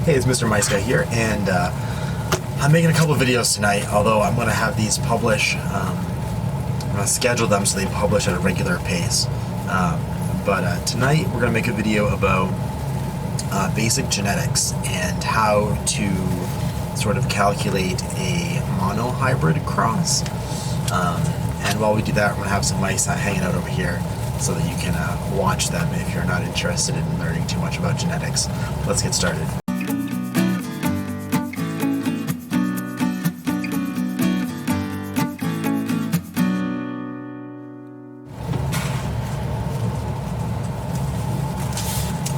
Hey, it's MisterMiceGuy here, and I'm making a couple videos tonight, although I'm going to have these publish, I'm going to schedule them so they publish at a regular pace. But tonight we're going to make a video about basic genetics and how to sort of calculate a monohybrid cross. And while we do that, we're going to have some mice hanging out over here so that you can watch them if you're not interested in learning too much about genetics. Let's get started.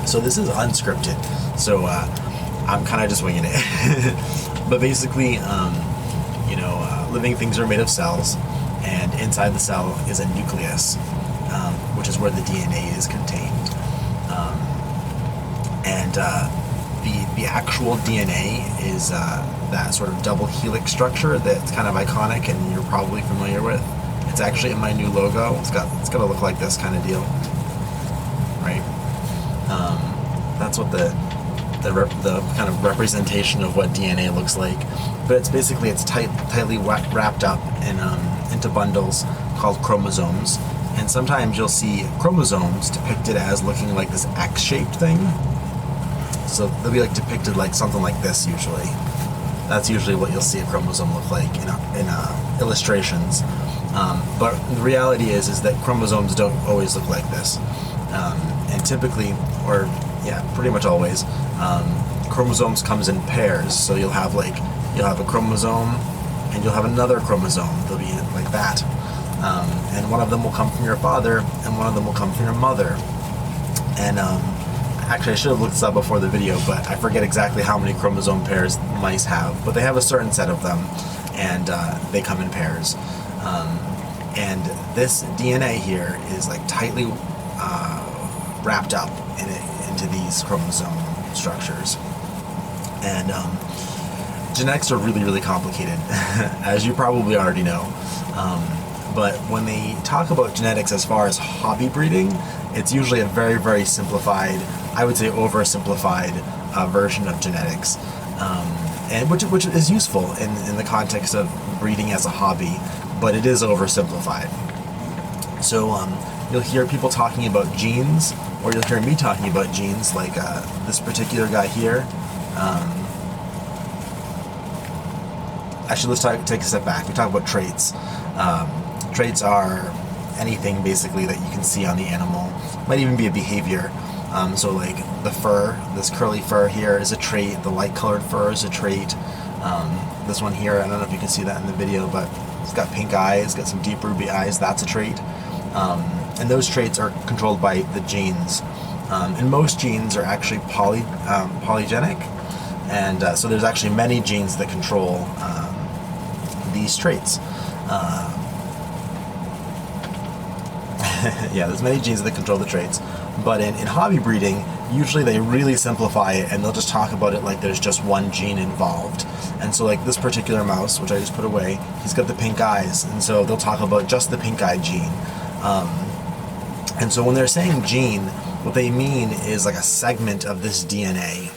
So this is unscripted, so I'm kind of just winging it. But basically, living things are made of cells, and inside the cell is a nucleus, which is where the DNA is contained. The actual DNA is that sort of double helix structure that's kind of iconic and you're probably familiar with. It's actually in my new logo. It's gonna look like this kind of deal, right? That's what the kind of representation of what DNA looks like. But it's basically tightly wrapped up in into bundles called chromosomes. And sometimes you'll see chromosomes depicted as looking like this X-shaped thing. So they'll be like depicted like something like this usually. That's usually what you'll see a chromosome look like in illustrations. But the reality is that chromosomes don't always look like this. And typically, pretty much always, chromosomes comes in pairs. So you'll have a chromosome and you'll have another chromosome. They'll be like that. And one of them will come from your father and one of them will come from your mother. And actually I should have looked this up before the video, but I forget exactly how many chromosome pairs mice have, but they have a certain set of them, and they come in pairs. And this DNA here is like tightly wrapped up into these chromosome structures. And genetics are really, really complicated, as you probably already know. But when they talk about genetics as far as hobby breeding, it's usually a very, very simplified, I would say oversimplified version of genetics, and which is useful in the context of breeding as a hobby, but it is oversimplified. So you'll hear people talking about genes, or you'll hear me talking about genes, like this particular guy here. Actually, let's take a step back. We talk about traits. Traits are anything basically that you can see on the animal. Might even be a behavior. So like the fur, this curly fur here is a trait. The light colored fur is a trait. This one here, I don't know if you can see that in the video, but it's got pink eyes, it's got some deep ruby eyes. That's a trait. And those traits are controlled by the genes. And most genes are actually polygenic. And so there's actually many genes that control these traits. There's many genes that control the traits. But in hobby breeding, usually they really simplify it and they'll just talk about it like there's just one gene involved. And so like this particular mouse, which I just put away, he's got the pink eyes, and so they'll talk about just the pink eye gene. And so when they're saying gene, what they mean is like a segment of this DNA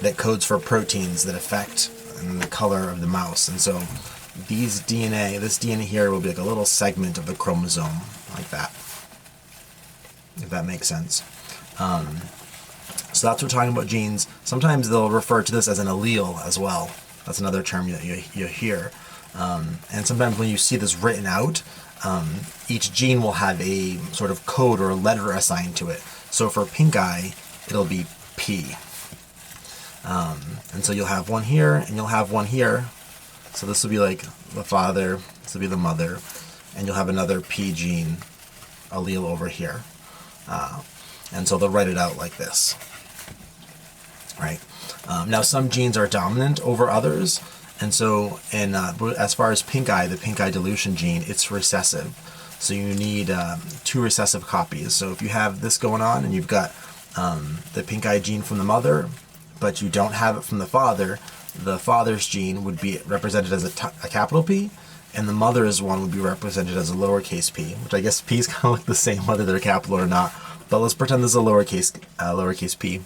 that codes for proteins that affect the color of the mouse. And so this DNA here will be like a little segment of the chromosome, like that, if that makes sense. So that's what we're talking about genes. Sometimes they'll refer to this as an allele as well. That's another term that you hear. And sometimes when you see this written out, each gene will have a sort of code or a letter assigned to it. So for pink eye, it'll be P. And so you'll have one here and you'll have one here. So this will be like the father, this will be the mother, and you'll have another P gene allele over here. And so they'll write it out like this, right? Now some genes are dominant over others, and so as far as pink eye, the pink eye dilution gene, it's recessive. So you need 2 recessive copies. So if you have this going on and you've got the pink eye gene from the mother, but you don't have it from the father's gene would be represented as a capital P, and the mother's one would be represented as a lowercase p, which I guess p's kind of look the same whether they're capital or not, but let's pretend this is a lowercase p.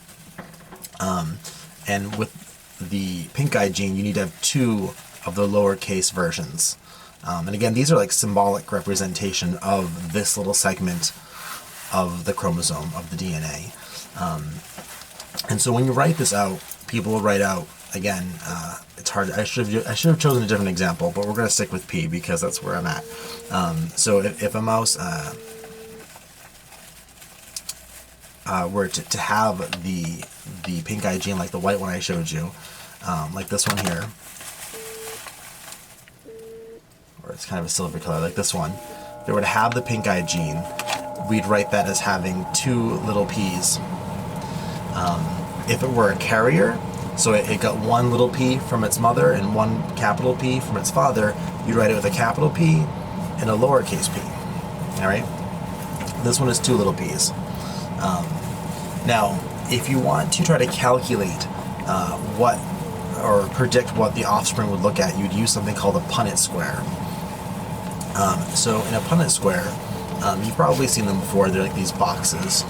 And with the pink-eyed gene, you need to have 2 of the lowercase versions. And again, these are like symbolic representation of this little segment of the chromosome, of the DNA. And so when you write this out, people will write out, again, it's hard. I should have chosen a different example, but we're going to stick with P because that's where I'm at. So if a mouse were to have the pink-eye gene, like the white one I showed you, like this one here, or it's kind of a silver color, like this one, if they were to have the pink-eye gene, we'd write that as having 2 little p's. If it were a carrier, so it got 1 little p from its mother and 1 capital P from its father, you'd write it with a capital P and a lowercase p. Alright? This one is 2 little p's. Now, if you want to try to calculate what, or predict what the offspring would look at, you'd use something called a Punnett Square. So in a Punnett Square, you've probably seen them before. They're like these boxes.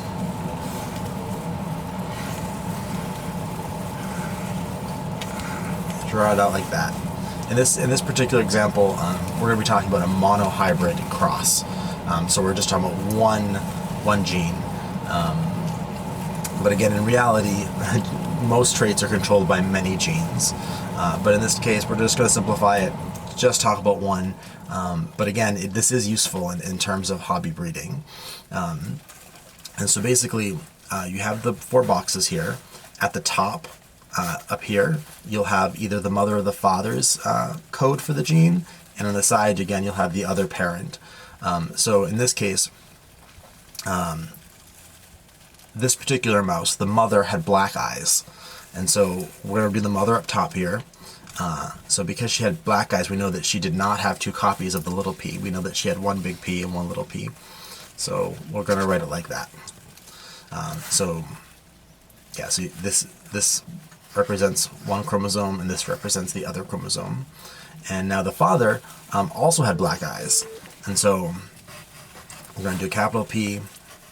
Draw it out like that. In this particular example, we're going to be talking about a monohybrid cross. So we're just talking about one gene. But again, in reality, most traits are controlled by many genes. But in this case, we're just going to simplify it, just talk about one. But again, this is useful in terms of hobby breeding. And so basically, you have the 4 boxes here. At the top, up here, you'll have either the mother or the father's code for the gene, and on the side, again, you'll have the other parent. So in this case, this particular mouse, the mother had black eyes, and so we're going to do the mother up top here. So because she had black eyes, we know that she did not have 2 copies of the little p. We know that she had 1 big P and 1 little p. So we're going to write it like that. So this represents 1 chromosome, and this represents the other chromosome. And now the father also had black eyes, and so we're going to do a capital P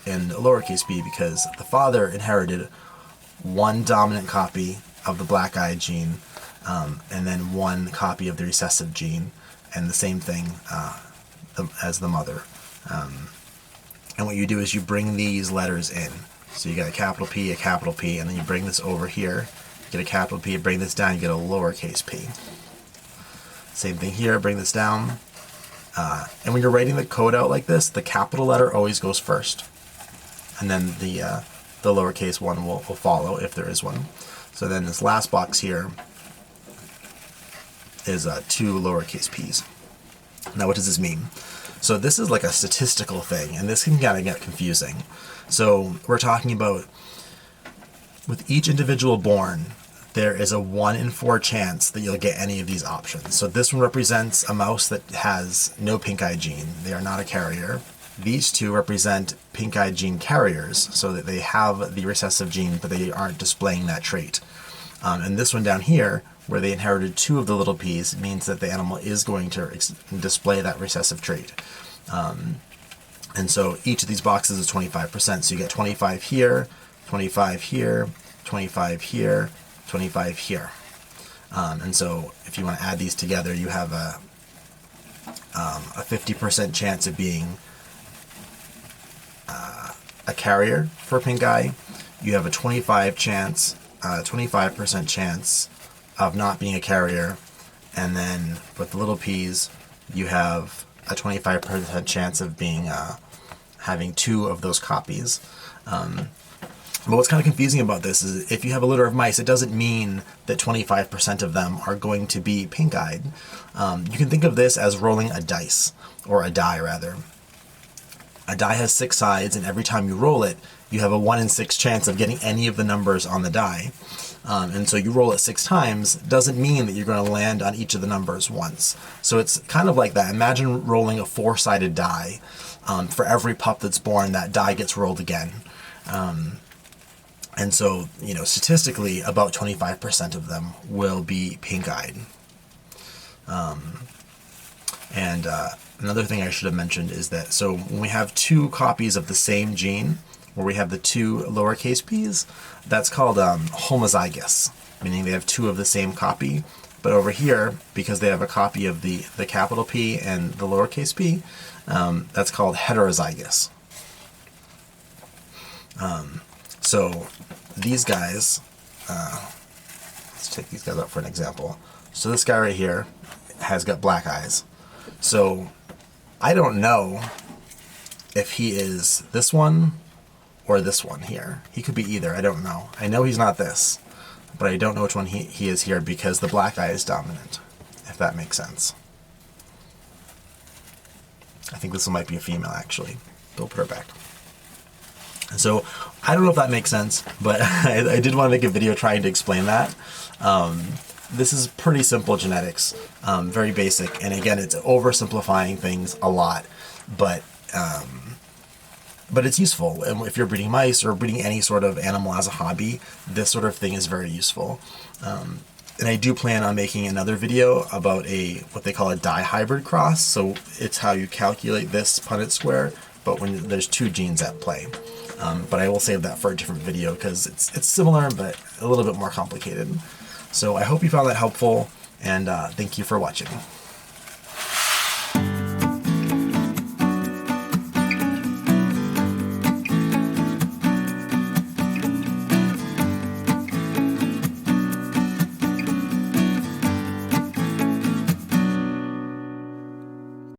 and a lowercase p because the father inherited 1 dominant copy of the black-eyed gene, and then 1 copy of the recessive gene, and the same thing as the mother. And what you do is you bring these letters in. So you got a capital P, and then you bring this over here, you get a capital P, bring this down, you get a lowercase p. Same thing here, bring this down. And when you're writing the code out like this, the capital letter always goes first, and then the lowercase one will follow if there is one. So then this last box here is 2 lowercase p's. Now what does this mean? So this is like a statistical thing, and this can kind of get confusing. So we're talking about, with each individual born, there is a 1 in 4 chance that you'll get any of these options. So this one represents a mouse that has no pink-eye gene. They are not a carrier. These 2 represent pink-eye gene carriers, so that they have the recessive gene, but they aren't displaying that trait. And this one down here, where they inherited 2 of the little p's, means that the animal is going to display that recessive trait. And so each of these boxes is 25%. So you get 25 here, 25 here, 25 here, 25 here. And so if you want to add these together, you have a 50% chance of being a carrier for pink eye. You have a 25% chance of not being a carrier, and then with the little p's, you have a 25% chance of being having 2 of those copies. But what's kind of confusing about this is if you have a litter of mice, it doesn't mean that 25% of them are going to be pink-eyed. You can think of this as rolling a dice, or a die rather. A die has 6 sides, and every time you roll it, you have a 1 in 6 chance of getting any of the numbers on the die. And so you roll it 6 times, doesn't mean that you're going to land on each of the numbers once. So it's kind of like that. Imagine rolling a 4-sided die. For every pup that's born, that die gets rolled again. And so, statistically, about 25% of them will be pink-eyed. Another thing I should have mentioned is that, so when we have 2 copies of the same gene, where we have the two lowercase p's, that's called homozygous, meaning they have two of the same copy. But over here, because they have a copy of the capital P and the lowercase p, that's called heterozygous. So these guys, let's take these guys up for an example. So this guy right here has got black eyes. So I don't know if he is this one or this one here. He could be either. I don't know. I know he's not this, but I don't know which one he is here because the black eye is dominant, if that makes sense. I think this one might be a female, actually. They'll put her back. So I don't know if that makes sense, but I did want to make a video trying to explain that. This is pretty simple genetics, very basic, and again, it's oversimplifying things a lot, but it's useful. And if you're breeding mice or breeding any sort of animal as a hobby, this sort of thing is very useful. And I do plan on making another video about what they call a dihybrid cross. So it's how you calculate this Punnett square, but when there's two genes at play. But I will save that for a different video because it's similar, but a little bit more complicated. So I hope you found that helpful, and thank you for watching.